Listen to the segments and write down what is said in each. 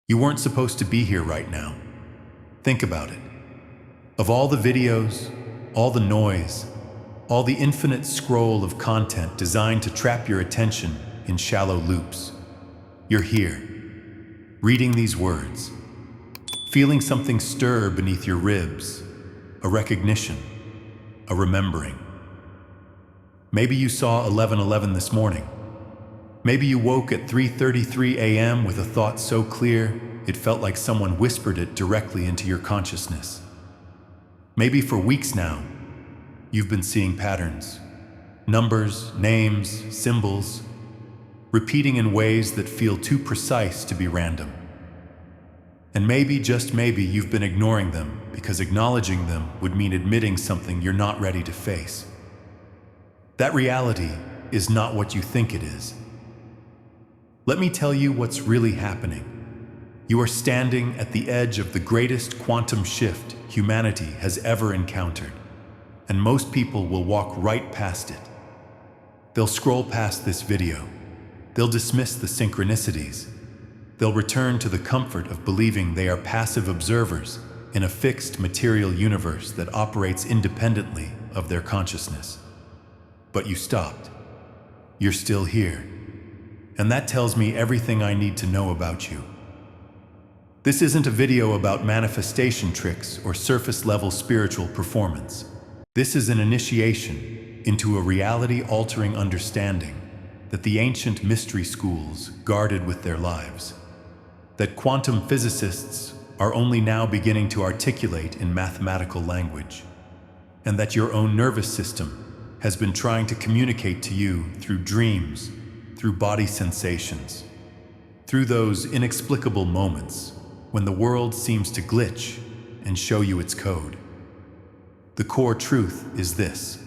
You weren't supposed to be here right now. Think about it. Of all the videos, all the noise, all the infinite scroll of content designed to trap your attention in shallow loops, you're here, reading these words, feeling something stir beneath your ribs, a recognition, a remembering. Maybe you saw 11:11 this morning. Maybe you woke at 3:33 a.m. with a thought so clear it felt like someone whispered it directly into your consciousness. Maybe for weeks now, you've been seeing patterns, numbers, names, symbols, repeating in ways that feel too precise to be random. And maybe, just maybe, you've been ignoring them because acknowledging them would mean admitting something you're not ready to face. That reality is not what you think it is. Let me tell you what's really happening. You are standing at the edge of the greatest quantum shift humanity has ever encountered, and most people will walk right past it. They'll scroll past this video. They'll dismiss the synchronicities. They'll return to the comfort of believing they are passive observers in a fixed material universe that operates independently of their consciousness. But you stopped. You're still here. And that tells me everything I need to know about you. This isn't a video about manifestation tricks or surface-level spiritual performance. This is an initiation into a reality-altering understanding that the ancient mystery schools guarded with their lives, that quantum physicists are only now beginning to articulate in mathematical language, and that your own nervous system has been trying to communicate to you through dreams, through body sensations, through those inexplicable moments when the world seems to glitch and show you its code. The core truth is this: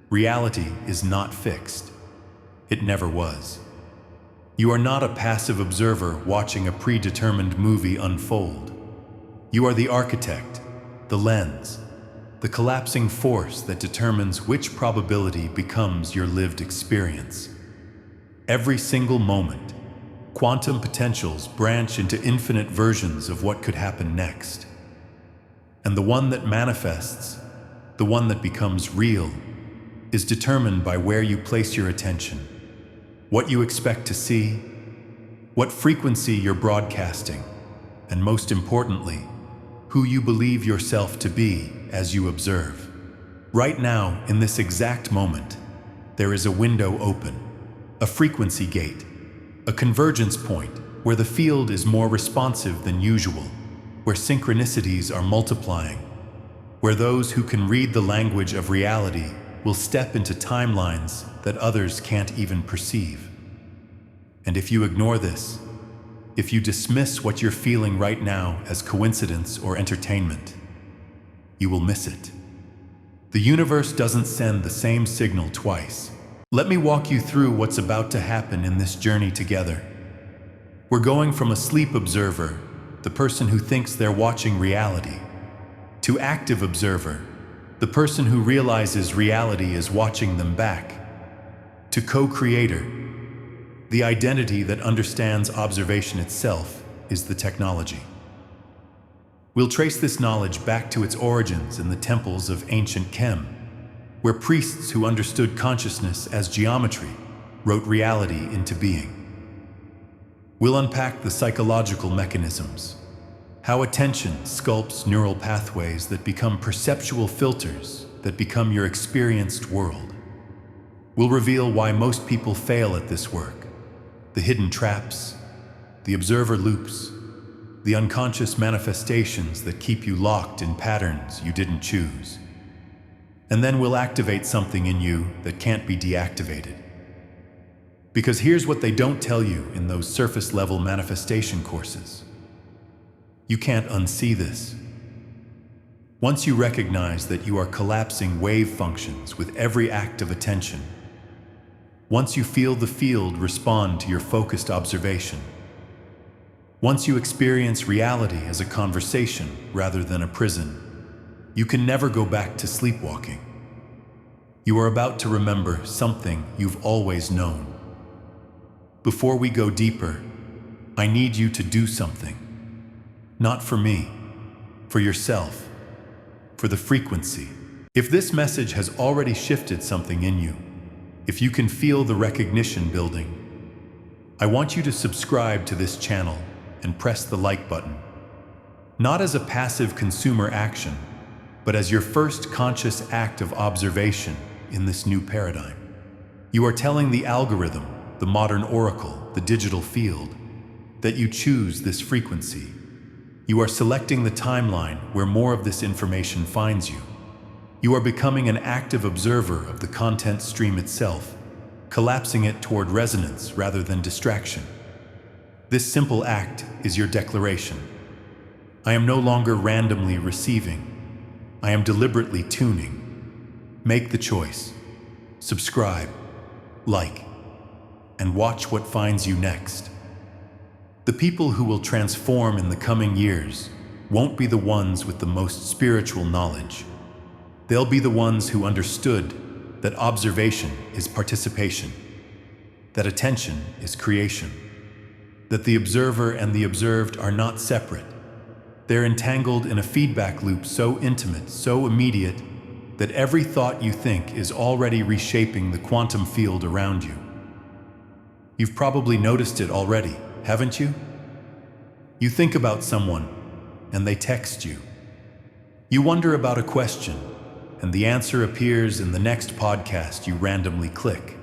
reality is not fixed. It never was. You are not a passive observer watching a predetermined movie unfold. You are the architect, the lens, the collapsing force that determines which probability becomes your lived experience. Every single moment, quantum potentials branch into infinite versions of what could happen next. And the one that manifests, the one that becomes real, is determined by where you place your attention, what you expect to see, what frequency you're broadcasting, and most importantly, who you believe yourself to be as you observe. Right now, in this exact moment, there is a window open, a frequency gate, a convergence point where the field is more responsive than usual, where synchronicities are multiplying, where those who can read the language of reality will step into timelines that others can't even perceive. And if you ignore this, if you dismiss what you're feeling right now as coincidence or entertainment, you will miss it. The universe doesn't send the same signal twice. Let me walk you through what's about to happen in this journey together. We're going from a sleep observer, the person who thinks they're watching reality, to active observer, the person who realizes reality is watching them back, to co-creator. The identity that understands observation itself is the technology. We'll trace this knowledge back to its origins in the temples of ancient Khem, where priests who understood consciousness as geometry wrote reality into being. We'll unpack the psychological mechanisms, how attention sculpts neural pathways that become perceptual filters that become your experienced world. We'll reveal why most people fail at this work, the hidden traps, the observer loops, the unconscious manifestations that keep you locked in patterns you didn't choose. And then we'll activate something in you that can't be deactivated. Because here's what they don't tell you in those surface-level manifestation courses. You can't unsee this. Once you recognize that you are collapsing wave functions with every act of attention, once you feel the field respond to your focused observation, once you experience reality as a conversation rather than a prison, you can never go back to sleepwalking. You are about to remember something you've always known. Before we go deeper, I need you to do something. Not for me, for yourself, for the frequency. If this message has already shifted something in you, if you can feel the recognition building, I want you to subscribe to this channel and press the like button. Not as a passive consumer action, but as your first conscious act of observation in this new paradigm. You are telling the algorithm, the modern oracle, the digital field, that you choose this frequency. You are selecting the timeline where more of this information finds you. You are becoming an active observer of the content stream itself, collapsing it toward resonance rather than distraction. This simple act is your declaration. I am no longer randomly receiving. I am deliberately tuning. Make the choice. Subscribe, like, and watch what finds you next. The people who will transform in the coming years won't be the ones with the most spiritual knowledge. They'll be the ones who understood that observation is participation, that attention is creation, that the observer and the observed are not separate. They're entangled in a feedback loop so intimate, so immediate, that every thought you think is already reshaping the quantum field around you. You've probably noticed it already, haven't you? You think about someone, and they text you. You wonder about a question, and the answer appears in the next podcast you randomly click.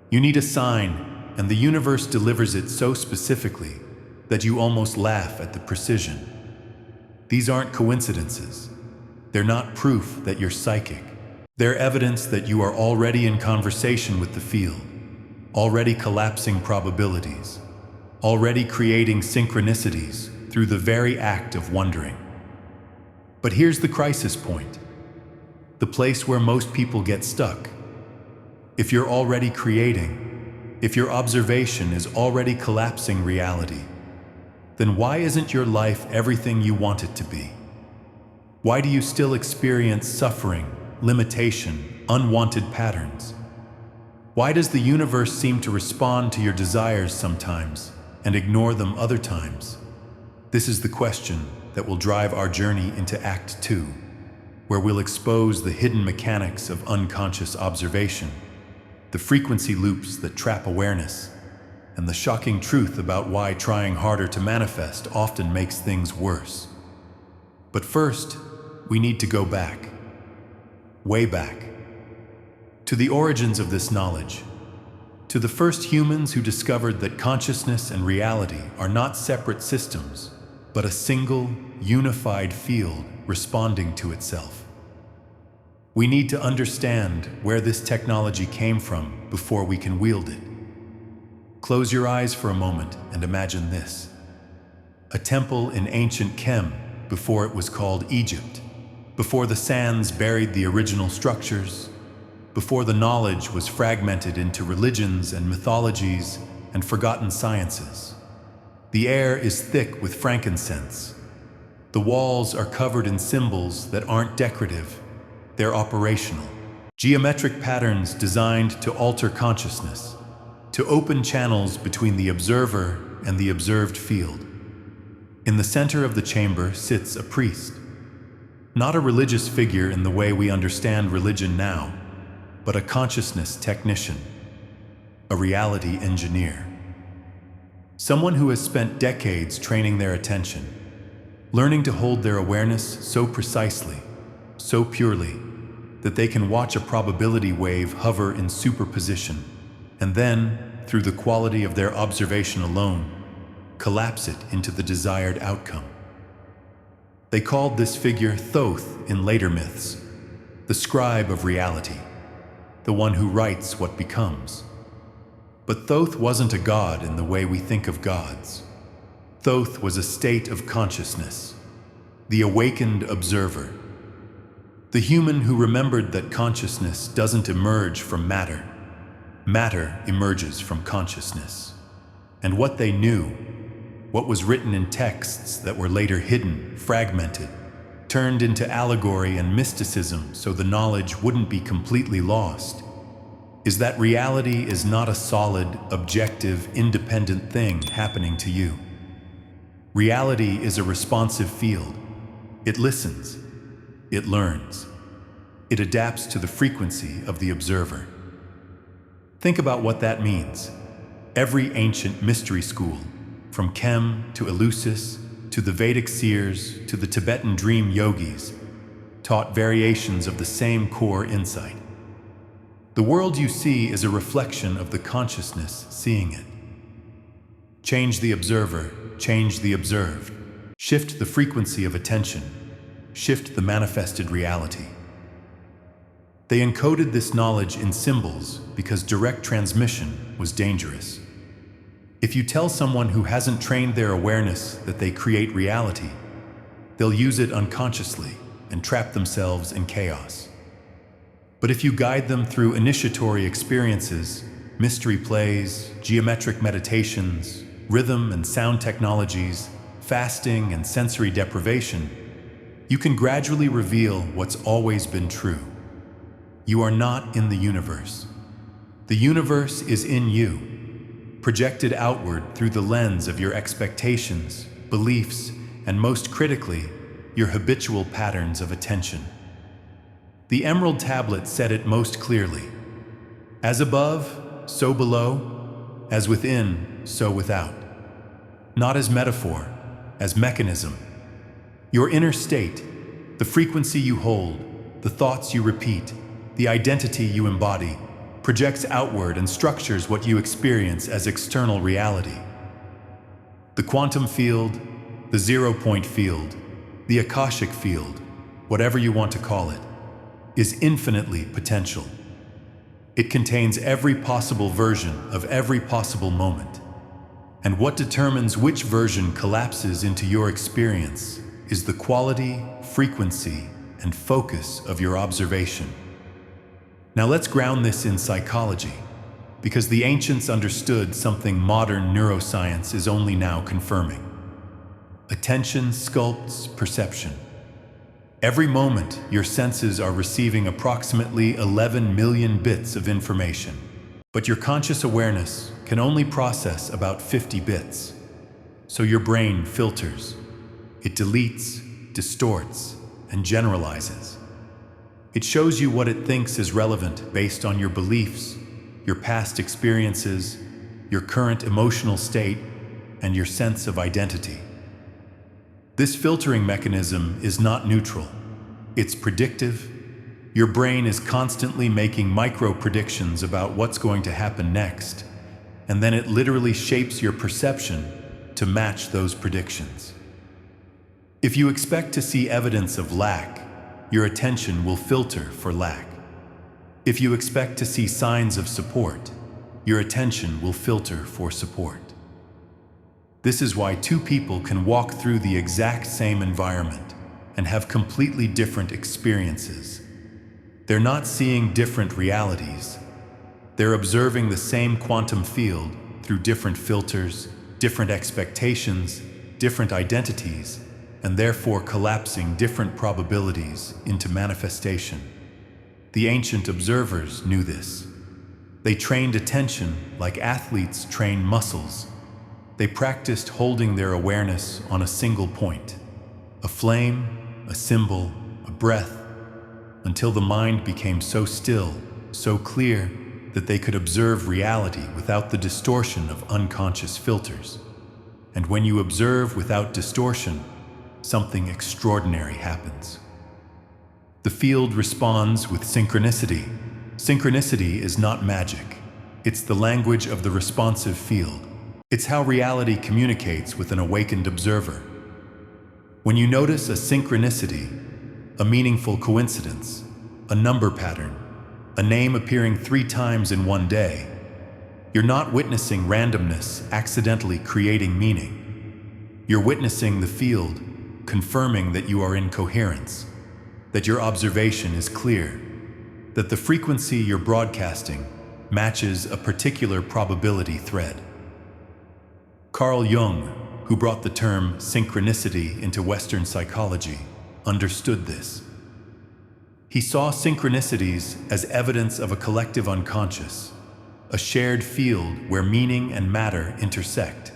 You need a sign, and the universe delivers it so specifically that you almost laugh at the precision. These aren't coincidences. They're not proof that you're psychic. They're evidence that you are already in conversation with the field, already collapsing probabilities, already creating synchronicities through the very act of wondering. But here's the crisis point, the place where most people get stuck. If you're already creating, if your observation is already collapsing reality, then why isn't your life everything you want it to be? Why do you still experience suffering, limitation, unwanted patterns? Why does the universe seem to respond to your desires sometimes and ignore them other times? This is the question that will drive our journey into Act 2, where we'll expose the hidden mechanics of unconscious observation, the frequency loops that trap awareness, and the shocking truth about why trying harder to manifest often makes things worse. But first, we need to go back, way back, to the origins of this knowledge, to the first humans who discovered that consciousness and reality are not separate systems, but a single, unified field responding to itself. We need to understand where this technology came from before we can wield it. Close your eyes for a moment and imagine this. A temple in ancient Khem before it was called Egypt, before the sands buried the original structures, before the knowledge was fragmented into religions and mythologies and forgotten sciences. The air is thick with frankincense. The walls are covered in symbols that aren't decorative, they're operational. Geometric patterns designed to alter consciousness, to open channels between the observer and the observed field. In the center of the chamber sits a priest, not a religious figure in the way we understand religion now, but a consciousness technician, a reality engineer. Someone who has spent decades training their attention, learning to hold their awareness so precisely, so purely, that they can watch a probability wave hover in superposition, and then, through the quality of their observation alone, collapse it into the desired outcome. They called this figure Thoth in later myths, the scribe of reality, the one who writes what becomes. But Thoth wasn't a god in the way we think of gods. Thoth was a state of consciousness, the awakened observer, the human who remembered that consciousness doesn't emerge from matter. Matter emerges from consciousness. And what they knew, what was written in texts that were later hidden, fragmented, turned into allegory and mysticism so the knowledge wouldn't be completely lost. is that reality is not a solid, objective, independent thing happening to you. Reality is a responsive field. It listens. It learns. It adapts to the frequency of the observer. Think about what that means. Every ancient mystery school, from Khem to Eleusis, to the Vedic seers, to the Tibetan dream yogis, taught variations of the same core insight. The world you see is a reflection of the consciousness seeing it. Change the observer, change the observed. Shift the frequency of attention, shift the manifested reality. They encoded this knowledge in symbols because direct transmission was dangerous. If you tell someone who hasn't trained their awareness that they create reality, they'll use it unconsciously and trap themselves in chaos. But if you guide them through initiatory experiences, mystery plays, geometric meditations, rhythm and sound technologies, fasting and sensory deprivation, you can gradually reveal what's always been true. You are not in the universe. The universe is in you, projected outward through the lens of your expectations, beliefs, and most critically, your habitual patterns of attention. The Emerald Tablet said it most clearly. As above, so below, as within, so without. Not as metaphor, as mechanism. Your inner state, the frequency you hold, the thoughts you repeat, the identity you embody, projects outward and structures what you experience as external reality. The quantum field, the zero-point field, the Akashic field, whatever you want to call it, is infinitely potential. It contains every possible version of every possible moment. And what determines which version collapses into your experience is the quality, frequency, and focus of your observation. Now let's ground this in psychology, because the ancients understood something modern neuroscience is only now confirming. Attention sculpts perception. Every moment, your senses are receiving approximately 11 million bits of information, but your conscious awareness can only process about 50 bits. So your brain filters. It deletes, distorts, and generalizes. It shows you what it thinks is relevant based on your beliefs, your past experiences, your current emotional state, and your sense of identity. This filtering mechanism is not neutral. It's predictive. Your brain is constantly making micro-predictions about what's going to happen next, and then it literally shapes your perception to match those predictions. If you expect to see evidence of lack, your attention will filter for lack. If you expect to see signs of support, your attention will filter for support. This is why two people can walk through the exact same environment and have completely different experiences. They're not seeing different realities. They're observing the same quantum field through different filters, different expectations, different identities, and therefore collapsing different probabilities into manifestation. The ancient observers knew this. They trained attention like athletes train muscles. They practiced holding their awareness on a single point, a flame, a symbol, a breath, until the mind became so still, so clear, that they could observe reality without the distortion of unconscious filters. And when you observe without distortion, something extraordinary happens. The field responds with synchronicity. Synchronicity is not magic. It's the language of the responsive field. It's how reality communicates with an awakened observer. When you notice a synchronicity, a meaningful coincidence, a number pattern, a name appearing 3 times in one day, you're not witnessing randomness accidentally creating meaning. You're witnessing the field confirming that you are in coherence, that your observation is clear, that the frequency you're broadcasting matches a particular probability thread. Carl Jung, who brought the term synchronicity into Western psychology, understood this. He saw synchronicities as evidence of a collective unconscious, a shared field where meaning and matter intersect.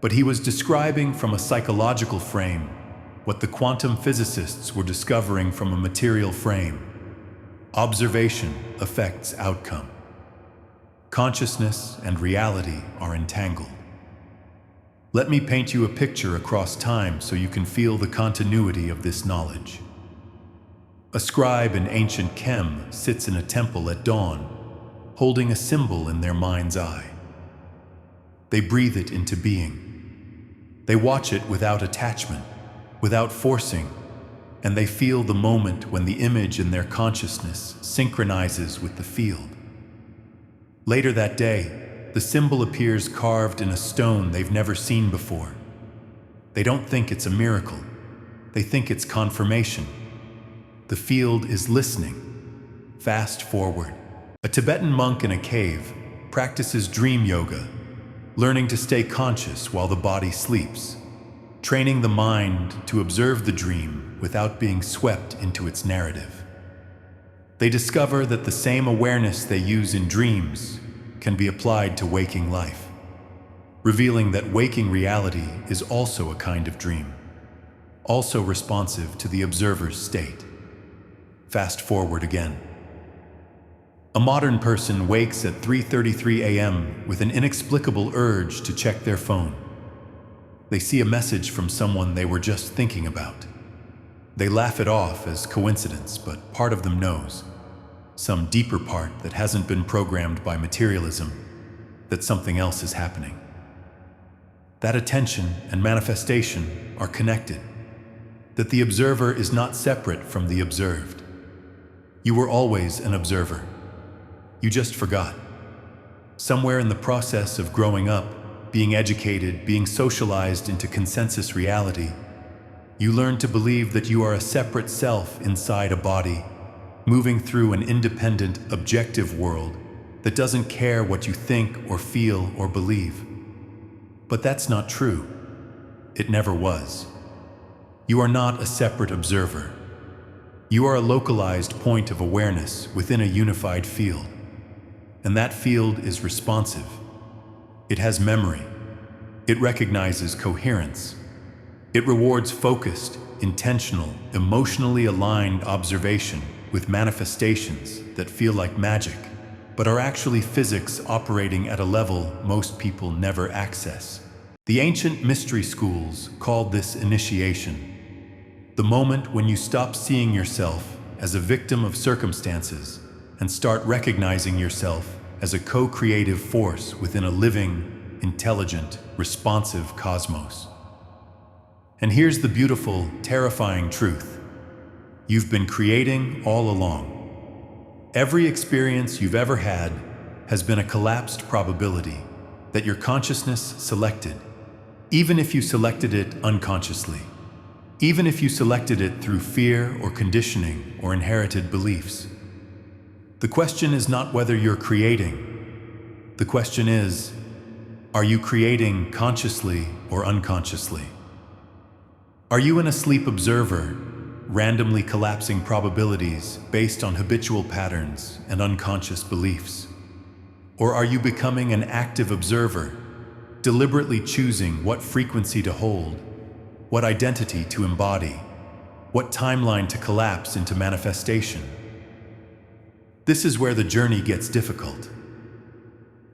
But he was describing from a psychological frame what the quantum physicists were discovering from a material frame. Observation affects outcome. Consciousness and reality are entangled. Let me paint you a picture across time so you can feel the continuity of this knowledge. A scribe in ancient Khem sits in a temple at dawn, holding a symbol in their mind's eye. They breathe it into being. They watch it without attachment, without forcing, and they feel the moment when the image in their consciousness synchronizes with the field. Later that day, the symbol appears carved in a stone they've never seen before. They don't think it's a miracle. They think it's confirmation. The field is listening. Fast forward. A Tibetan monk in a cave practices dream yoga, learning to stay conscious while the body sleeps, training the mind to observe the dream without being swept into its narrative. They discover that the same awareness they use in dreams can be applied to waking life, revealing that waking reality is also a kind of dream, also responsive to the observer's state. Fast forward again. A modern person wakes at 3:33 a.m. with an inexplicable urge to check their phone. They see a message from someone they were just thinking about. They laugh it off as coincidence, but part of them knows, some deeper part that hasn't been programmed by materialism, that something else is happening. That attention and manifestation are connected, that the observer is not separate from the observed. You were always an observer. You just forgot. Somewhere in the process of growing up, being educated, being socialized into consensus reality, you learn to believe that you are a separate self inside a body, moving through an independent, objective world that doesn't care what you think or feel or believe. But that's not true. It never was. You are not a separate observer. You are a localized point of awareness within a unified field. And that field is responsive. It has memory. It recognizes coherence. It rewards focused, intentional, emotionally aligned observation with manifestations that feel like magic, but are actually physics operating at a level most people never access. The ancient mystery schools called this initiation. The moment when you stop seeing yourself as a victim of circumstances and start recognizing yourself as a co-creative force within a living, intelligent, responsive cosmos. And here's the beautiful, terrifying truth. You've been creating all along. Every experience you've ever had has been a collapsed probability that your consciousness selected, even if you selected it unconsciously. Even if you selected it through fear or conditioning or inherited beliefs. The question is not whether you're creating. The question is, are you creating consciously or unconsciously? Are you an asleep observer, randomly collapsing probabilities based on habitual patterns and unconscious beliefs? Or are you becoming an active observer, deliberately choosing what frequency to hold, what identity to embody, what timeline to collapse into manifestation? This is where the journey gets difficult.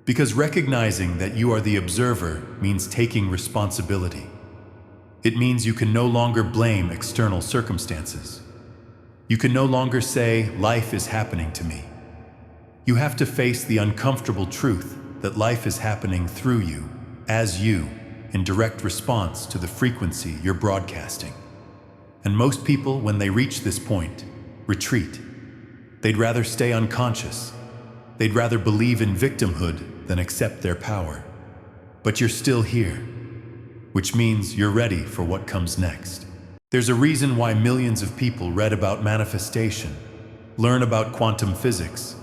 Because recognizing that you are the observer means taking responsibility. It means you can no longer blame external circumstances. You can no longer say, life is happening to me. You have to face the uncomfortable truth that life is happening through you, as you, in direct response to the frequency you're broadcasting. And most people, when they reach this point, retreat. They'd rather stay unconscious. They'd rather believe in victimhood than accept their power. But you're still here, which means you're ready for what comes next. There's a reason why millions of people read about manifestation, learn about quantum physics,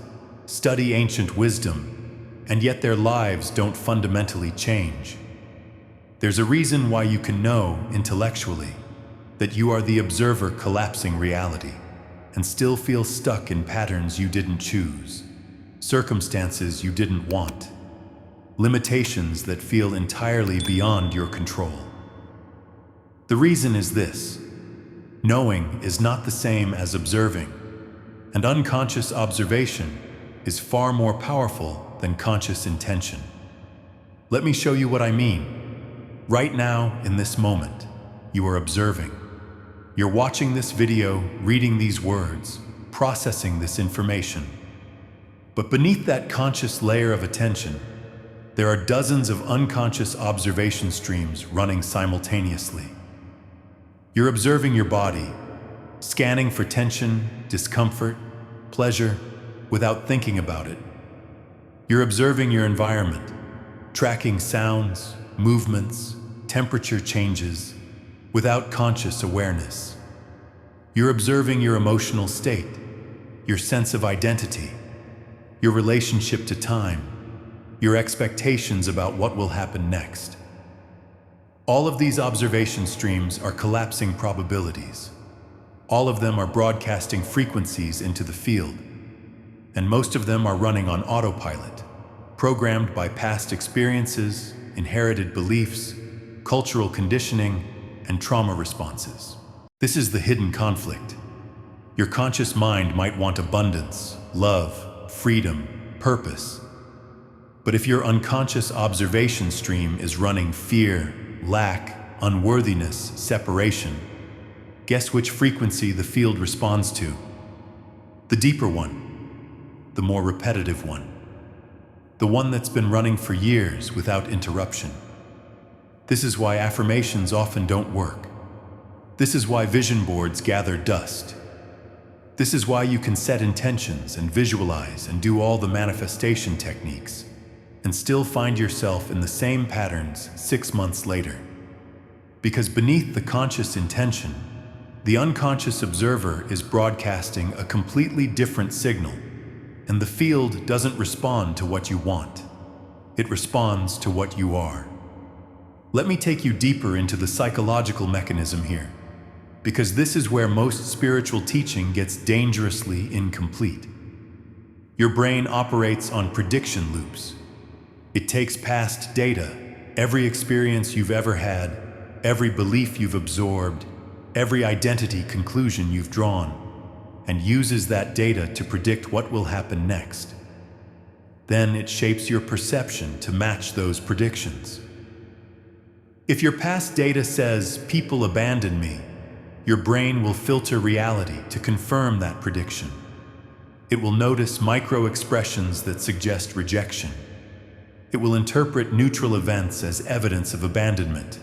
study ancient wisdom, and yet their lives don't fundamentally change. There's a reason why you can know, intellectually, that you are the observer collapsing reality, and still feel stuck in patterns you didn't choose, circumstances you didn't want, limitations that feel entirely beyond your control. The reason is this: knowing is not the same as observing, and unconscious observation is far more powerful than conscious intention. Let me show you what I mean. Right now, in this moment, you are observing. You're watching this video, reading these words, processing this information. But beneath that conscious layer of attention, there are dozens of unconscious observation streams running simultaneously. You're observing your body, scanning for tension, discomfort, pleasure, without thinking about it. You're observing your environment, tracking sounds, movements, temperature changes, without conscious awareness. You're observing your emotional state, your sense of identity, your relationship to time, your expectations about what will happen next. All of these observation streams are collapsing probabilities. All of them are broadcasting frequencies into the field, and most of them are running on autopilot, programmed by past experiences, inherited beliefs, cultural conditioning, and trauma responses. This is the hidden conflict. Your conscious mind might want abundance, love, freedom, purpose. But if your unconscious observation stream is running fear, lack, unworthiness, separation, guess which frequency the field responds to? The deeper one, the more repetitive one, the one that's been running for years without interruption. This is why affirmations often don't work. This is why vision boards gather dust. This is why you can set intentions and visualize and do all the manifestation techniques, and still find yourself in the same patterns 6 months later. Because beneath the conscious intention, the unconscious observer is broadcasting a completely different signal, and the field doesn't respond to what you want. It responds to what you are. Let me take you deeper into the psychological mechanism here, because this is where most spiritual teaching gets dangerously incomplete. Your brain operates on prediction loops. It takes past data, every experience you've ever had, every belief you've absorbed, every identity conclusion you've drawn, and uses that data to predict what will happen next. Then it shapes your perception to match those predictions. If your past data says, "People abandon me," your brain will filter reality to confirm that prediction. It will notice micro-expressions that suggest rejection. It will interpret neutral events as evidence of abandonment.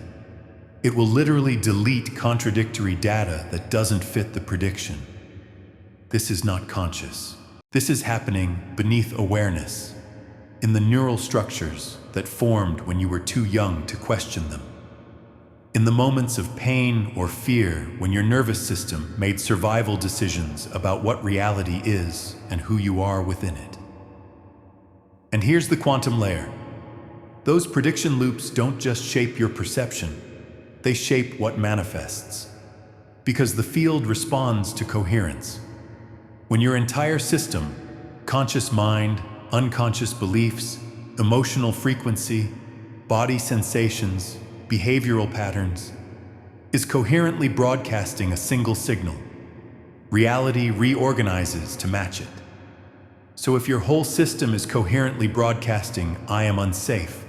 It will literally delete contradictory data that doesn't fit the prediction. This is not conscious. This is happening beneath awareness, in the neural structures that formed when you were too young to question them. In the moments of pain or fear when your nervous system made survival decisions about what reality is and who you are within it. And here's the quantum layer. Those prediction loops don't just shape your perception, they shape what manifests. Because the field responds to coherence. When your entire system, conscious mind, unconscious beliefs, emotional frequency, body sensations, behavioral patterns, is coherently broadcasting a single signal, reality reorganizes to match it. So if your whole system is coherently broadcasting, "I am unsafe,"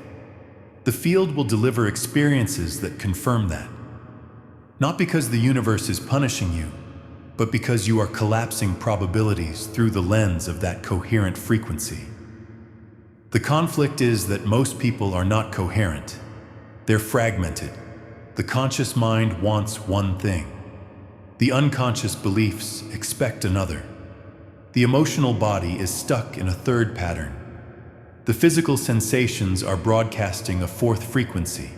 the field will deliver experiences that confirm that. Not because the universe is punishing you, but because you are collapsing probabilities through the lens of that coherent frequency. The conflict is that most people are not coherent. They're fragmented. The conscious mind wants one thing. The unconscious beliefs expect another. The emotional body is stuck in a third pattern. The physical sensations are broadcasting a fourth frequency,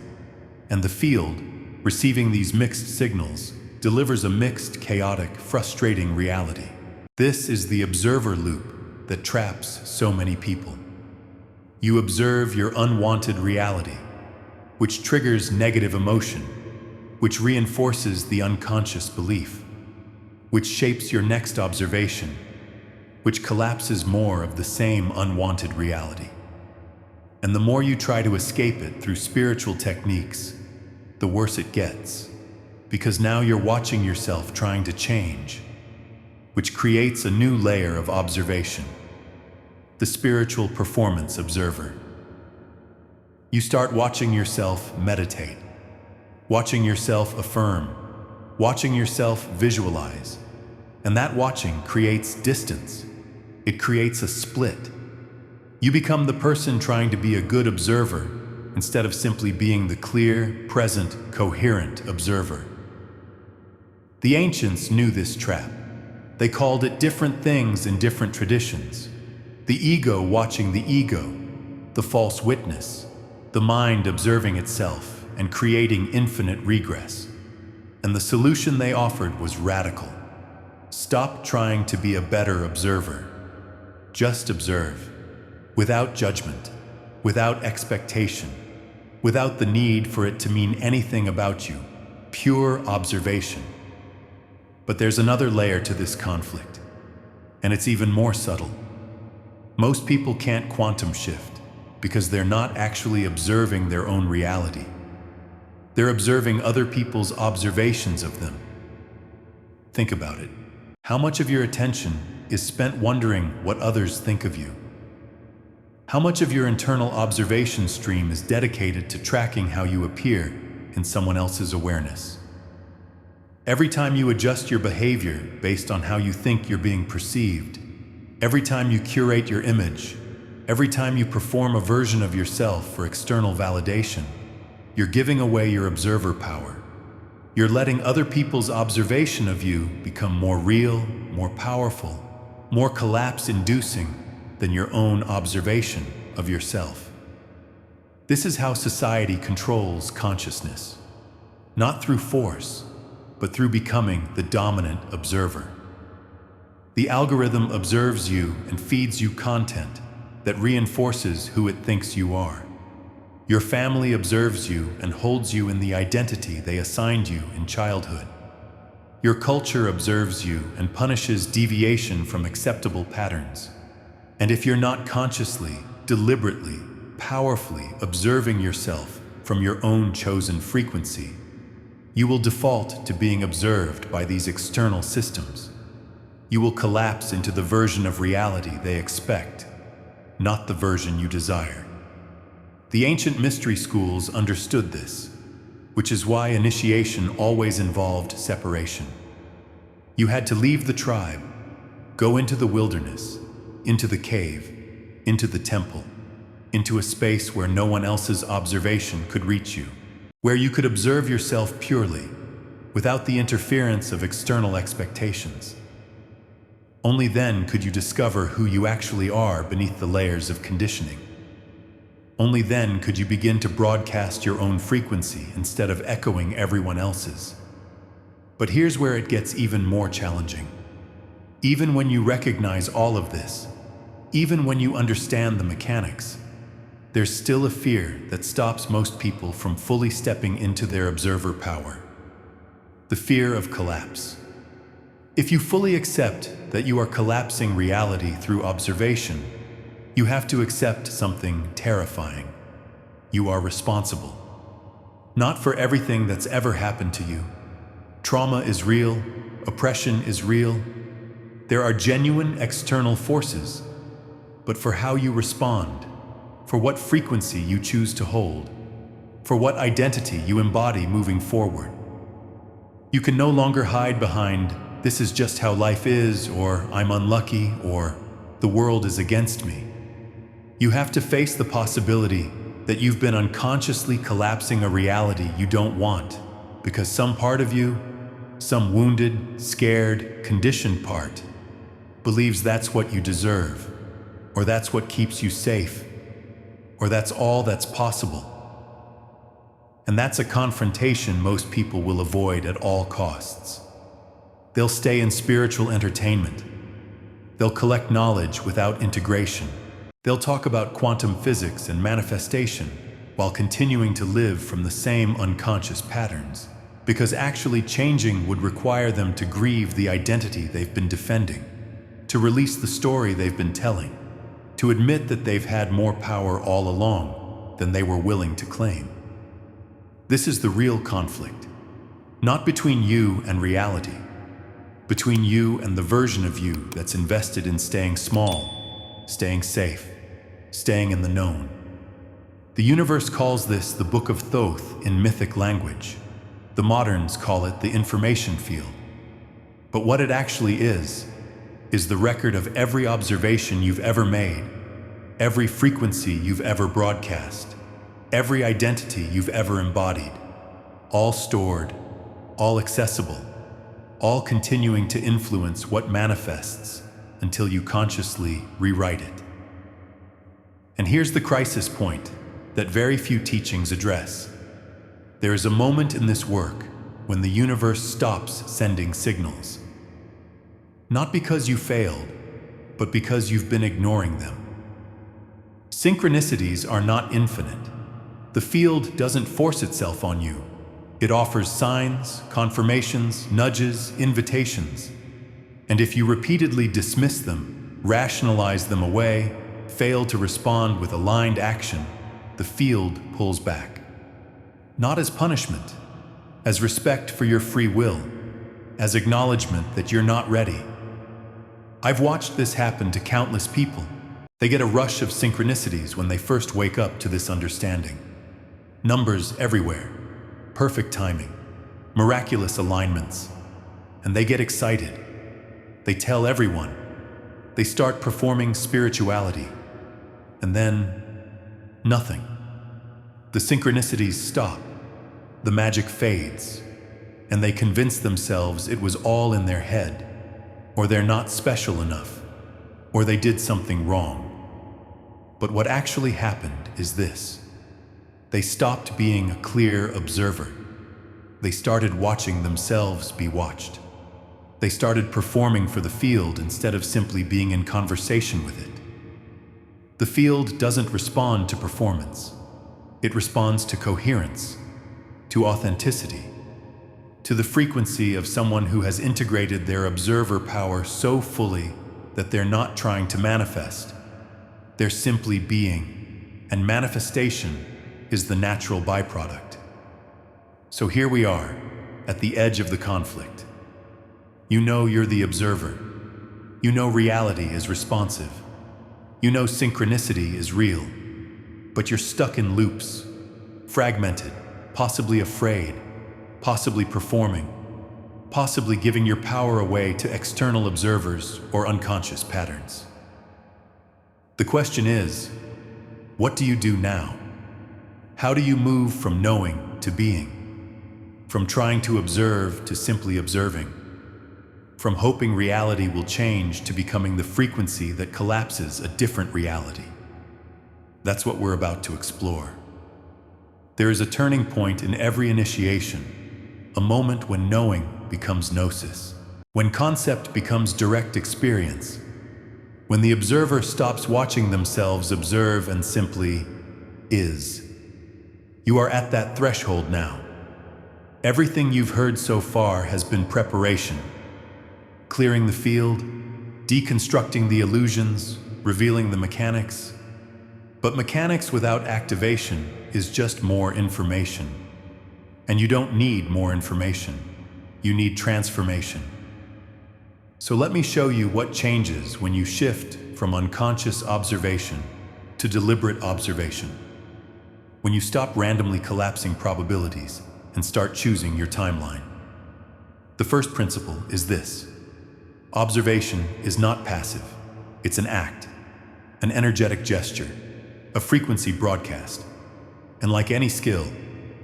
and the field, receiving these mixed signals, delivers a mixed, chaotic, frustrating reality. This is the observer loop that traps so many people. You observe your unwanted reality, which triggers negative emotion, which reinforces the unconscious belief. which shapes your next observation, which collapses more of the same unwanted reality. And the more you try to escape it through spiritual techniques, the worse it gets, because now you're watching yourself trying to change, which creates a new layer of observation, the spiritual performance observer. You start watching yourself meditate, watching yourself affirm, watching yourself visualize, and that watching creates distance. It creates a split. You become the person trying to be a good observer instead of simply being the clear, present, coherent observer. The ancients knew this trap. They called it different things in different traditions. The ego watching the ego, the false witness, the mind observing itself and creating infinite regress. And the solution they offered was radical. Stop trying to be a better observer. Just observe, without judgment, without expectation, without the need for it to mean anything about you, pure observation. But there's another layer to this conflict, and it's even more subtle. Most people can't quantum shift because they're not actually observing their own reality. They're observing other people's observations of them. Think about it. How much of your attention is spent wondering what others think of you? How much of your internal observation stream is dedicated to tracking how you appear in someone else's awareness? Every time you adjust your behavior based on how you think you're being perceived, every time you curate your image, every time you perform a version of yourself for external validation, you're giving away your observer power. You're letting other people's observation of you become more real, more powerful, more collapse-inducing than your own observation of yourself. This is how society controls consciousness, not through force, but through becoming the dominant observer. The algorithm observes you and feeds you content that reinforces who it thinks you are. Your family observes you and holds you in the identity they assigned you in childhood. Your culture observes you and punishes deviation from acceptable patterns. And if you're not consciously, deliberately, powerfully observing yourself from your own chosen frequency, you will default to being observed by these external systems. You will collapse into the version of reality they expect, not the version you desire. The ancient mystery schools understood this, which is why initiation always involved separation. You had to leave the tribe, go into the wilderness, into the cave, into the temple, into a space where no one else's observation could reach you, where you could observe yourself purely, without the interference of external expectations. Only then could you discover who you actually are beneath the layers of conditioning. Only then could you begin to broadcast your own frequency instead of echoing everyone else's. But here's where it gets even more challenging. Even when you recognize all of this, even when you understand the mechanics, there's still a fear that stops most people from fully stepping into their observer power. The fear of collapse. If you fully accept that you are collapsing reality through observation, you have to accept something terrifying. You are responsible. Not for everything that's ever happened to you. Trauma is real, oppression is real. There are genuine external forces, but for how you respond, for what frequency you choose to hold, for what identity you embody moving forward. You can no longer hide behind, "This is just how life is," or "I'm unlucky," or "the world is against me." You have to face the possibility that you've been unconsciously collapsing a reality you don't want, because some part of you, some wounded, scared, conditioned part, believes that's what you deserve, or that's what keeps you safe, or that's all that's possible. And that's a confrontation most people will avoid at all costs. They'll stay in spiritual entertainment. They'll collect knowledge without integration. They'll talk about quantum physics and manifestation while continuing to live from the same unconscious patterns. because actually changing would require them to grieve the identity they've been defending, to release the story they've been telling, to admit that they've had more power all along than they were willing to claim. This is the real conflict, not between you and reality, between you and the version of you that's invested in staying small, staying safe, staying in the known. The universe calls this the Book of Thoth in mythic language. The moderns call it the information field. But what it actually is the record of every observation you've ever made, every frequency you've ever broadcast, every identity you've ever embodied, all stored, all accessible, all continuing to influence what manifests until you consciously rewrite it. And here's the crisis point that very few teachings address. There is a moment in this work when the universe stops sending signals. Not because you failed, but because you've been ignoring them. Synchronicities are not infinite. The field doesn't force itself on you. It offers signs, confirmations, nudges, invitations. And if you repeatedly dismiss them, rationalize them away, fail to respond with aligned action, the field pulls back. Not as punishment, as respect for your free will, as acknowledgement that you're not ready. I've watched this happen to countless people. They get a rush of synchronicities when they first wake up to this understanding. Numbers everywhere, perfect timing, miraculous alignments, and they get excited. They tell everyone. They start performing spirituality, and then nothing. The synchronicities stop, the magic fades, and they convince themselves it was all in their head, or they're not special enough, or they did something wrong. But what actually happened is this. They stopped being a clear observer. They started watching themselves be watched. They started performing for the field instead of simply being in conversation with it. The field doesn't respond to performance. It responds to coherence, to authenticity, to the frequency of someone who has integrated their observer power so fully that they're not trying to manifest. They're simply being, and manifestation is the natural byproduct. So here we are, at the edge of the conflict. You know you're the observer. You know reality is responsive. You know synchronicity is real. But you're stuck in loops, fragmented, possibly afraid, possibly performing, possibly giving your power away to external observers or unconscious patterns. The question is, what do you do now? How do you move from knowing to being? From trying to observe to simply observing? From hoping reality will change to becoming the frequency that collapses a different reality? That's what we're about to explore. There is a turning point in every initiation, a moment when knowing becomes gnosis, when concept becomes direct experience, when the observer stops watching themselves observe and simply is. You are at that threshold now. Everything you've heard so far has been preparation, clearing the field, deconstructing the illusions, revealing the mechanics. But mechanics without activation is just more information. And you don't need more information. You need transformation. So let me show you what changes when you shift from unconscious observation to deliberate observation. When you stop randomly collapsing probabilities and start choosing your timeline. The first principle is this. Observation is not passive. It's an act, an energetic gesture, a frequency broadcast. And like any skill,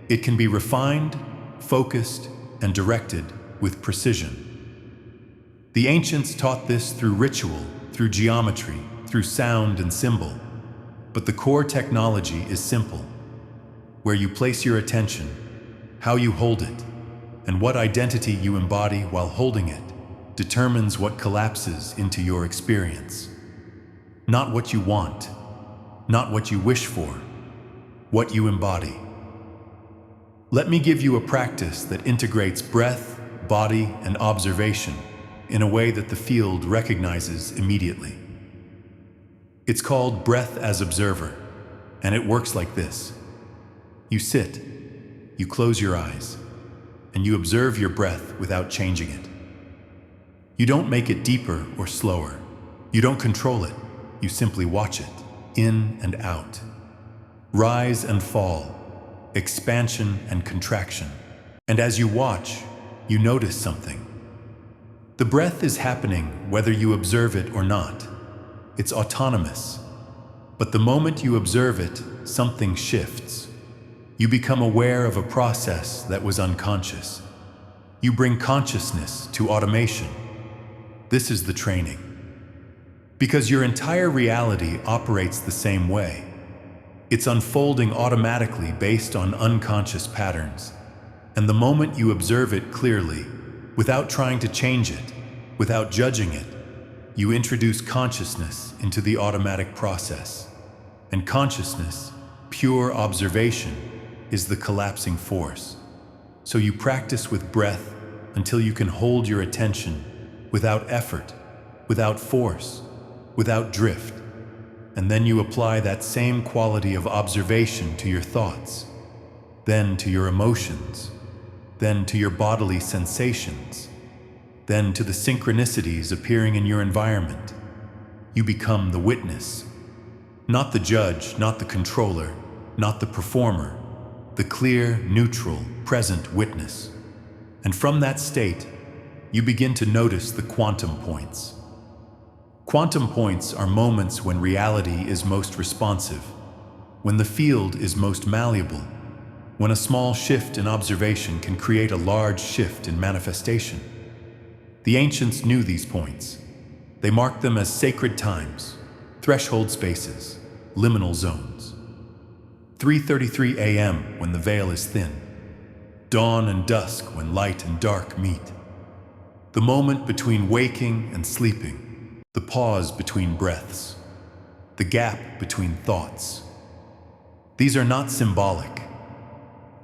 it can be refined, focused, and directed with precision. The ancients taught this through ritual, through geometry, through sound and symbol. But the core technology is simple. Where you place your attention, how you hold it, and what identity you embody while holding it determines what collapses into your experience. Not what you want, not what you wish for, what you embody. Let me give you a practice that integrates breath, body, and observation in a way that the field recognizes immediately. It's called breath as observer, and it works like this. You sit, you close your eyes, and you observe your breath without changing it. You don't make it deeper or slower. You don't control it. You simply watch it, in and out. Rise and fall, expansion and contraction. And as you watch, you notice something. The breath is happening whether you observe it or not. It's autonomous. But the moment you observe it, something shifts. You become aware of a process that was unconscious. You bring consciousness to automation. This is the training. Because your entire reality operates the same way. It's unfolding automatically based on unconscious patterns. And the moment you observe it clearly, without trying to change it, without judging it, you introduce consciousness into the automatic process. And consciousness, pure observation, is the collapsing force. So you practice with breath until you can hold your attention without effort, without force, without drift. And then you apply that same quality of observation to your thoughts, then to your emotions, then to your bodily sensations, then to the synchronicities appearing in your environment. You become the witness, not the judge, not the controller, not the performer, the clear, neutral, present witness. And from that state, you begin to notice the quantum points. Quantum points are moments when reality is most responsive, when the field is most malleable, when a small shift in observation can create a large shift in manifestation. The ancients knew these points. They marked them as sacred times, threshold spaces, liminal zones. 3:33 a.m. when the veil is thin, dawn and dusk when light and dark meet, the moment between waking and sleeping, the pause between breaths, the gap between thoughts. These are not symbolic.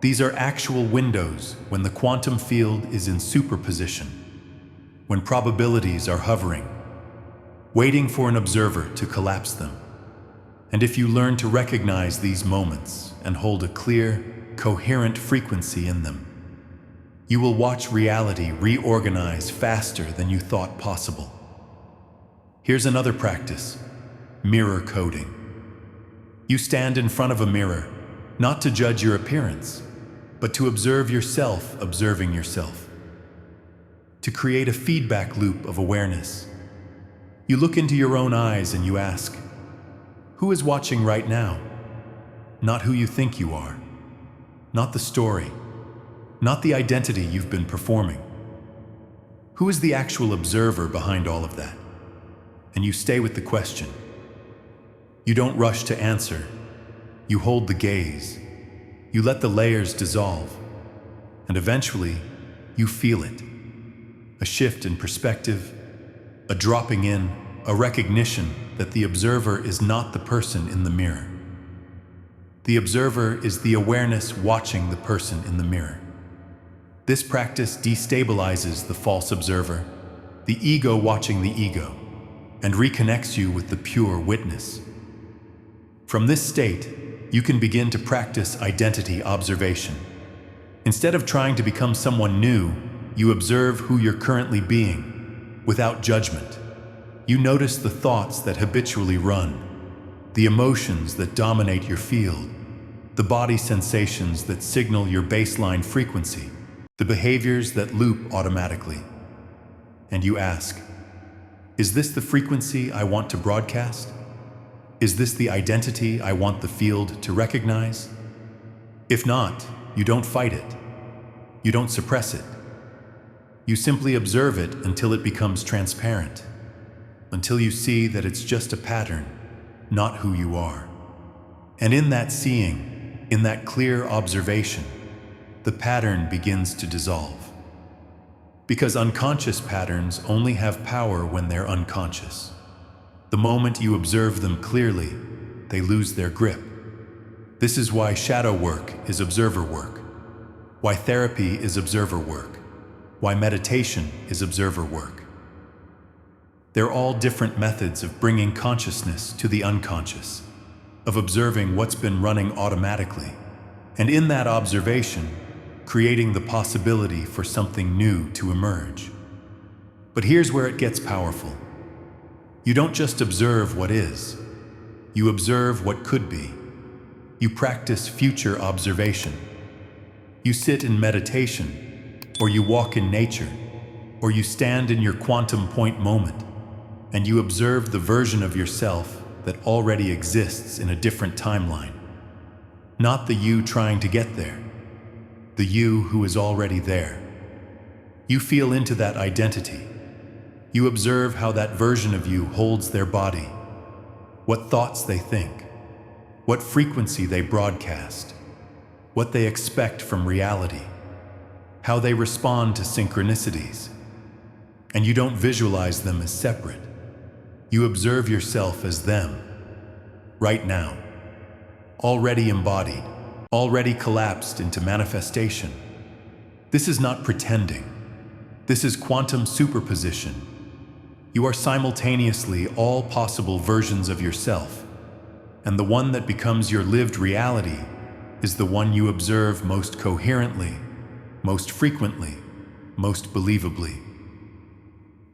These are actual windows when the quantum field is in superposition, when probabilities are hovering, waiting for an observer to collapse them. And if you learn to recognize these moments and hold a clear, coherent frequency in them, you will watch reality reorganize faster than you thought possible. Here's another practice: mirror coding. You stand in front of a mirror, not to judge your appearance, but to observe yourself observing yourself. To create a feedback loop of awareness. You look into your own eyes and you ask, who is watching right now? Not who you think you are, not the story, not the identity you've been performing. Who is the actual observer behind all of that? And you stay with the question. You don't rush to answer. You hold the gaze. You let the layers dissolve. And eventually, you feel it. A shift in perspective, a dropping in, a recognition that the observer is not the person in the mirror. The observer is the awareness watching the person in the mirror. This practice destabilizes the false observer, the ego watching the ego, and reconnects you with the pure witness. From this state, you can begin to practice identity observation. Instead of trying to become someone new, you observe who you're currently being, without judgment. You notice the thoughts that habitually run, the emotions that dominate your field, the body sensations that signal your baseline frequency, the behaviors that loop automatically. And you ask, is this the frequency I want to broadcast? Is this the identity I want the field to recognize? If not, you don't fight it. You don't suppress it. You simply observe it until it becomes transparent, until you see that it's just a pattern, not who you are. And in that seeing, in that clear observation, the pattern begins to dissolve. Because unconscious patterns only have power when they're unconscious. The moment you observe them clearly, they lose their grip. This is why shadow work is observer work. why therapy is observer work, why meditation is observer work. They're all different methods of bringing consciousness to the unconscious, of observing what's been running automatically, and in that observation, creating the possibility for something new to emerge. But here's where it gets powerful. You don't just observe what is, you observe what could be. You practice future observation. You sit in meditation, or you walk in nature, or you stand in your quantum point moment, and you observe the version of yourself that already exists in a different timeline. Not the you trying to get there, the you who is already there. You feel into that identity. You observe how that version of you holds their body, what thoughts they think, what frequency they broadcast, what they expect from reality, how they respond to synchronicities. And you don't visualize them as separate. You observe yourself as them, right now, already embodied, already collapsed into manifestation. This is not pretending. This is quantum superposition. You are simultaneously all possible versions of yourself, and the one that becomes your lived reality is the one you observe most coherently, most frequently, most believably.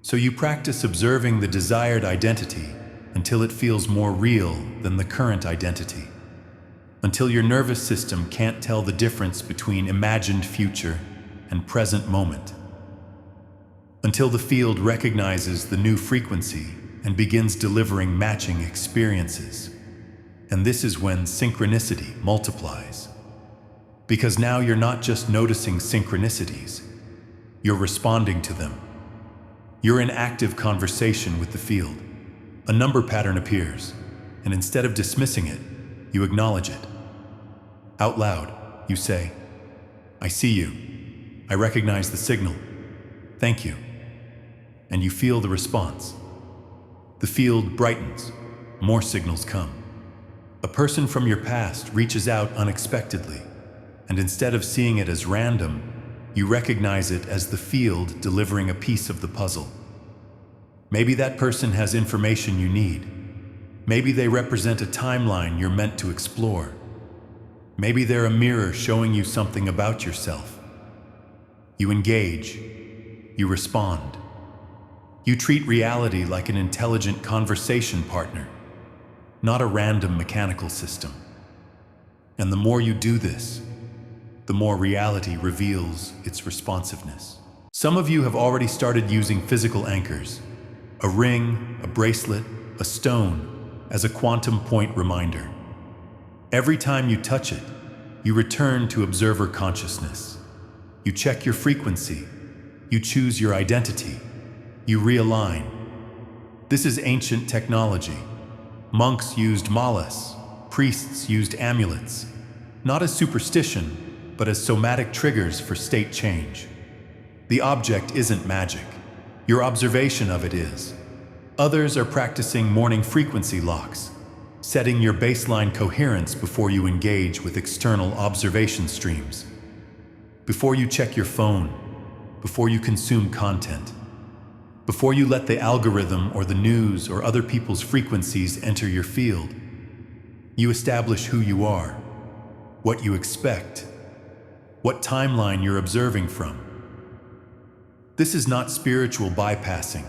So you practice observing the desired identity until it feels more real than the current identity, until your nervous system can't tell the difference between imagined future and present moment, until the field recognizes the new frequency and begins delivering matching experiences. And this is when synchronicity multiplies. Because now you're not just noticing synchronicities, you're responding to them. You're in active conversation with the field. A number pattern appears, and instead of dismissing it, you acknowledge it. Out loud, you say, "I see you. I recognize the signal. Thank you." And you feel the response. The field brightens. More signals come. A person from your past reaches out unexpectedly, and instead of seeing it as random, you recognize it as the field delivering a piece of the puzzle. Maybe that person has information you need. Maybe they represent a timeline you're meant to explore. Maybe they're a mirror showing you something about yourself. You engage. You respond. You treat reality like an intelligent conversation partner, not a random mechanical system. And the more you do this, the more reality reveals its responsiveness. Some of you have already started using physical anchors, a ring, a bracelet, a stone, as a quantum point reminder. Every time you touch it, you return to observer consciousness. You check your frequency. You choose your identity. You realign. This is ancient technology. Monks used malas, priests used amulets, not as superstition, but as somatic triggers for state change. The object isn't magic. Your observation of it is. Others are practicing morning frequency locks, setting your baseline coherence before you engage with external observation streams. Before you check your phone, before you consume content, before you let the algorithm or the news or other people's frequencies enter your field, you establish who you are, what you expect, what timeline you're observing from. This is not spiritual bypassing.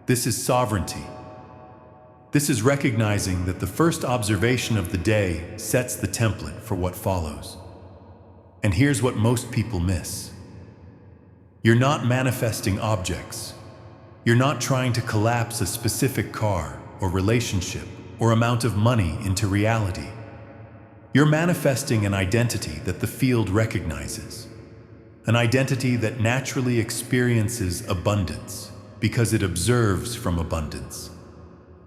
This is sovereignty. This is recognizing that the first observation of the day sets the template for what follows. And here's what most people miss. You're not manifesting objects. You're not trying to collapse a specific car or relationship or amount of money into reality. You're manifesting an identity that the field recognizes, an identity that naturally experiences abundance because it observes from abundance,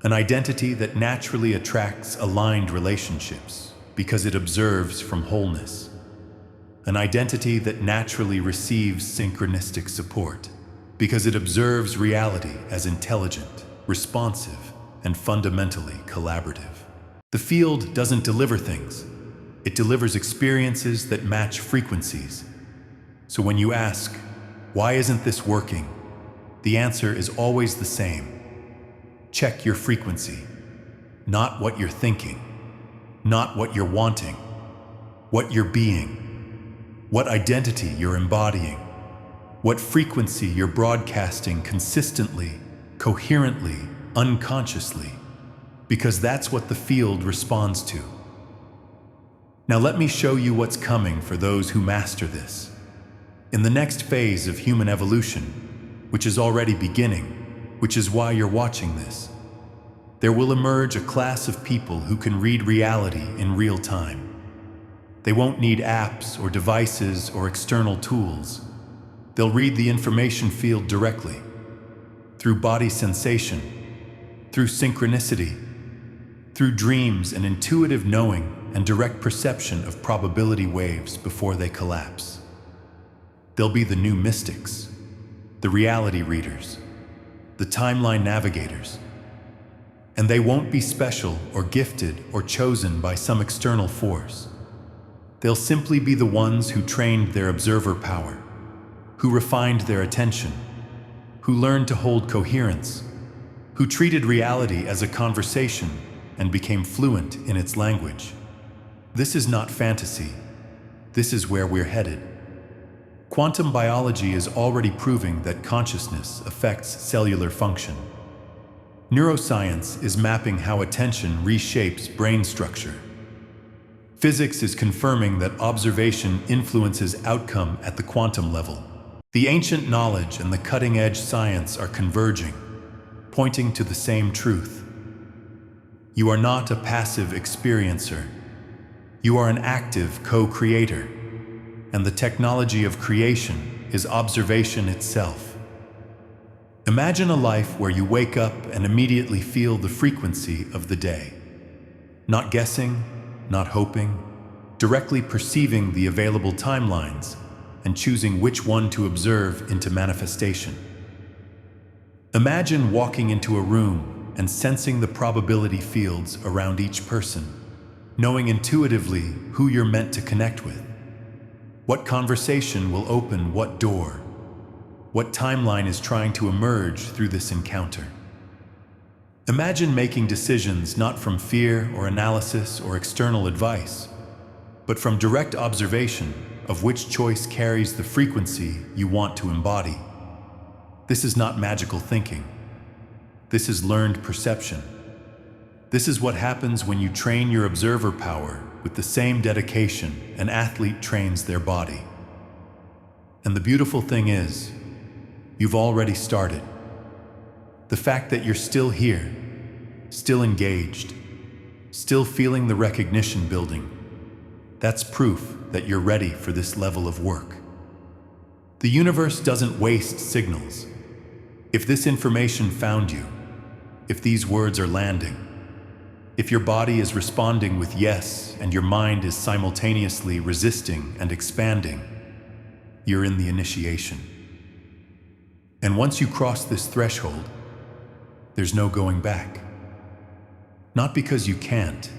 an identity that naturally attracts aligned relationships because it observes from wholeness, an identity that naturally receives synchronistic support because it observes reality as intelligent, responsive, and fundamentally collaborative. The field doesn't deliver things. It delivers experiences that match frequencies, So when you ask, why isn't this working? The answer is always the same. Check your frequency. Not what you're thinking. Not what you're wanting. What you're being. What identity you're embodying. What frequency you're broadcasting consistently, coherently, unconsciously. Because that's what the field responds to. Now let me show you what's coming for those who master this. In the next phase of human evolution, which is already beginning, which is why you're watching this, there will emerge a class of people who can read reality in real time. They won't need apps or devices or external tools. They'll read the information field directly, through body sensation, through synchronicity, through dreams and intuitive knowing and direct perception of probability waves before they collapse. They'll be the new mystics, the reality readers, the timeline navigators. And they won't be special or gifted or chosen by some external force. They'll simply be the ones who trained their observer power, who refined their attention, who learned to hold coherence, who treated reality as a conversation and became fluent in its language. This is not fantasy. This is where we're headed. Quantum biology is already proving that consciousness affects cellular function. Neuroscience is mapping how attention reshapes brain structure. Physics is confirming that observation influences outcome at the quantum level. The ancient knowledge and the cutting-edge science are converging, pointing to the same truth. You are not a passive experiencer. You are an active co-creator, and the technology of creation is observation itself. Imagine a life where you wake up and immediately feel the frequency of the day. Not guessing, not hoping, directly perceiving the available timelines and choosing which one to observe into manifestation. Imagine walking into a room and sensing the probability fields around each person, knowing intuitively who you're meant to connect with. What conversation will open what door? What timeline is trying to emerge through this encounter? Imagine making decisions not from fear or analysis or external advice, but from direct observation of which choice carries the frequency you want to embody. This is not magical thinking. This is learned perception. This is what happens when you train your observer power with the same dedication an athlete trains their body. And the beautiful thing is, you've already started. The fact that you're still here, still engaged, still feeling the recognition building, that's proof that you're ready for this level of work. The universe doesn't waste signals. If this information found you, if these words are landing, if your body is responding with yes and your mind is simultaneously resisting and expanding, you're in the initiation. And once you cross this threshold, there's no going back. Not because you can't,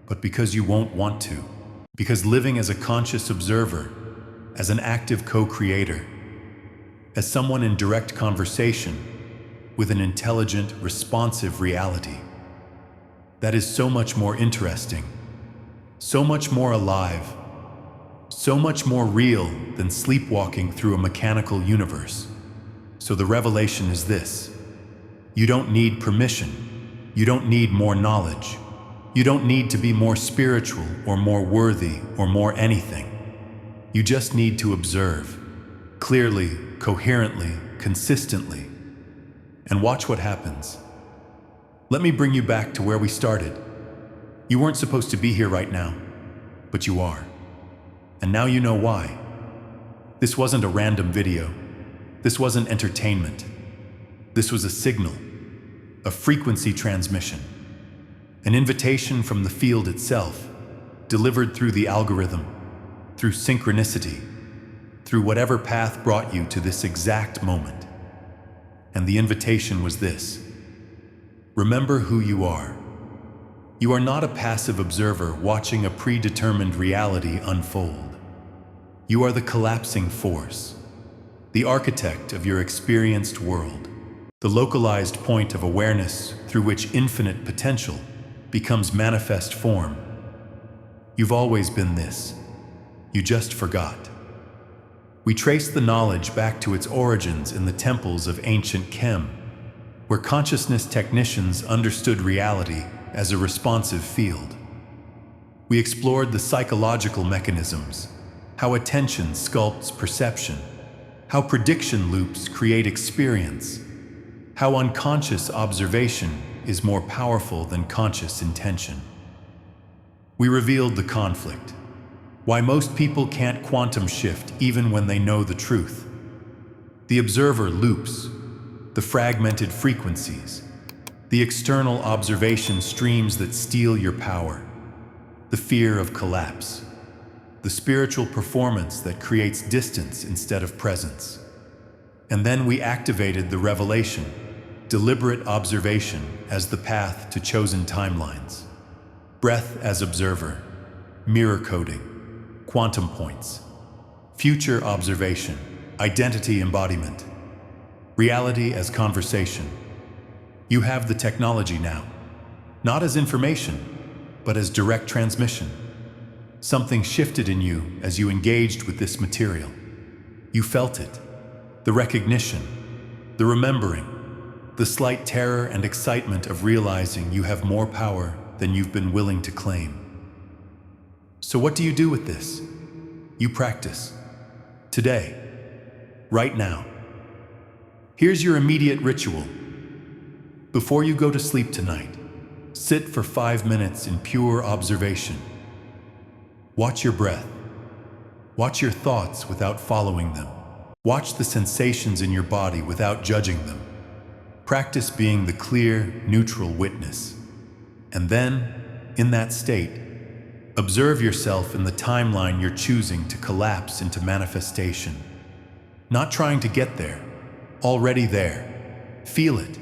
but because you won't want to. Because living as a conscious observer, as an active co-creator, as someone in direct conversation with an intelligent, responsive reality, that is so much more interesting, so much more alive, so much more real than sleepwalking through a mechanical universe. So the revelation is this: you don't need permission, you don't need more knowledge, you don't need to be more spiritual or more worthy or more anything. You just need to observe, clearly, coherently, consistently, and watch what happens. Let me bring you back to where we started. You weren't supposed to be here right now, but you are. And now you know why. This wasn't a random video. This wasn't entertainment. This was a signal, a frequency transmission, an invitation from the field itself, delivered through the algorithm, through synchronicity, through whatever path brought you to this exact moment. And the invitation was this: remember who you are. You are not a passive observer watching a predetermined reality unfold. You are the collapsing force, the architect of your experienced world, the localized point of awareness through which infinite potential becomes manifest form. You've always been this. You just forgot. We trace the knowledge back to its origins in the temples of ancient Khem, where consciousness technicians understood reality as a responsive field. We explored the psychological mechanisms, how attention sculpts perception, how prediction loops create experience, how unconscious observation is more powerful than conscious intention. We revealed the conflict, why most people can't quantum shift even when they know the truth. The observer loops, the fragmented frequencies, the external observation streams that steal your power, the fear of collapse, the spiritual performance that creates distance instead of presence. And then we activated the revelation, deliberate observation as the path to chosen timelines. Breath as observer, mirror coding, quantum points, future observation, identity embodiment, reality as conversation. You have the technology now, not as information, but as direct transmission. Something shifted in you as you engaged with this material. You felt it, the recognition, the remembering, the slight terror and excitement of realizing you have more power than you've been willing to claim. So what do you do with this? You practice. Today. Right now. Here's your immediate ritual. Before you go to sleep tonight, sit for 5 minutes in pure observation. Watch your breath. Watch your thoughts without following them. Watch the sensations in your body without judging them. Practice being the clear, neutral witness. And then, in that state, observe yourself in the timeline you're choosing to collapse into manifestation. Not trying to get there, already there. Feel it,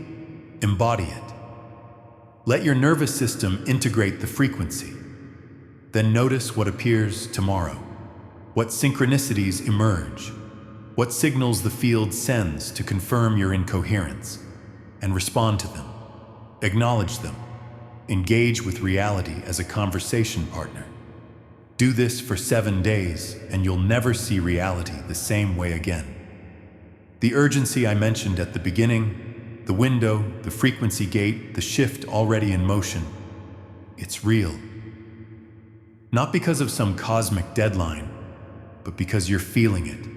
embody it. Let your nervous system integrate the frequency. Then notice what appears tomorrow, what synchronicities emerge, what signals the field sends to confirm your incoherence, and respond to them. Acknowledge them. Engage with reality as a conversation partner. Do this for 7 days, and you'll never see reality the same way again. The urgency I mentioned at the beginning, the window, the frequency gate, the shift already in motion, it's real. Not because of some cosmic deadline, but because you're feeling it.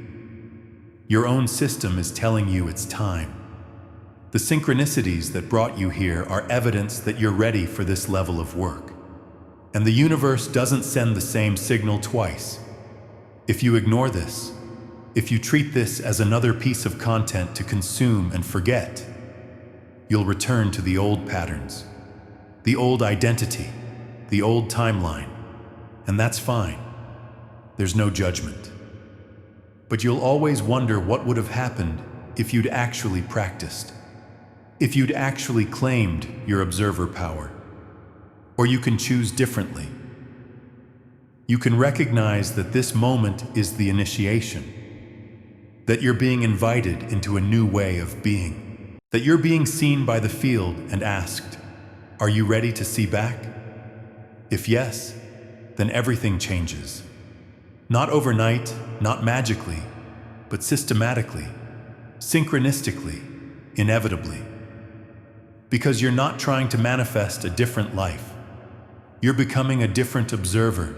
Your own system is telling you it's time. The synchronicities that brought you here are evidence that you're ready for this level of work. And the universe doesn't send the same signal twice. If you ignore this, if you treat this as another piece of content to consume and forget, you'll return to the old patterns, the old identity, the old timeline. And that's fine. There's no judgment. But you'll always wonder what would have happened if you'd actually practiced. If you'd actually claimed your observer power. Or you can choose differently. You can recognize that this moment is the initiation. That you're being invited into a new way of being. That you're being seen by the field and asked, "Are you ready to see back?" If yes, then everything changes. Not overnight, not magically, but systematically, synchronistically, inevitably. Because you're not trying to manifest a different life. You're becoming a different observer,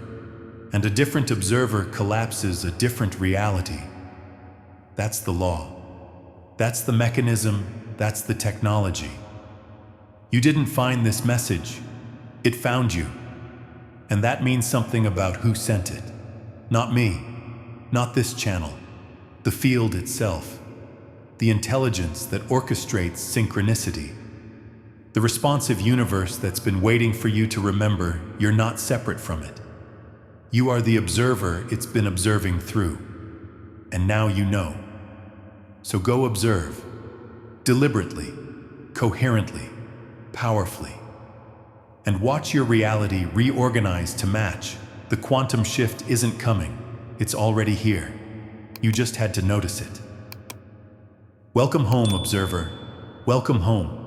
and a different observer collapses a different reality. That's the law. That's the mechanism, that's the technology. You didn't find this message, it found you. And that means something about who sent it. Not me, not this channel, the field itself, the intelligence that orchestrates synchronicity. The responsive universe that's been waiting for you to remember you're not separate from it. You are the observer it's been observing through. And now you know. So go observe, deliberately, coherently, powerfully. And watch your reality reorganize to match. The quantum shift isn't coming, It's already here. You just had to notice it. Welcome home, observer. Welcome home.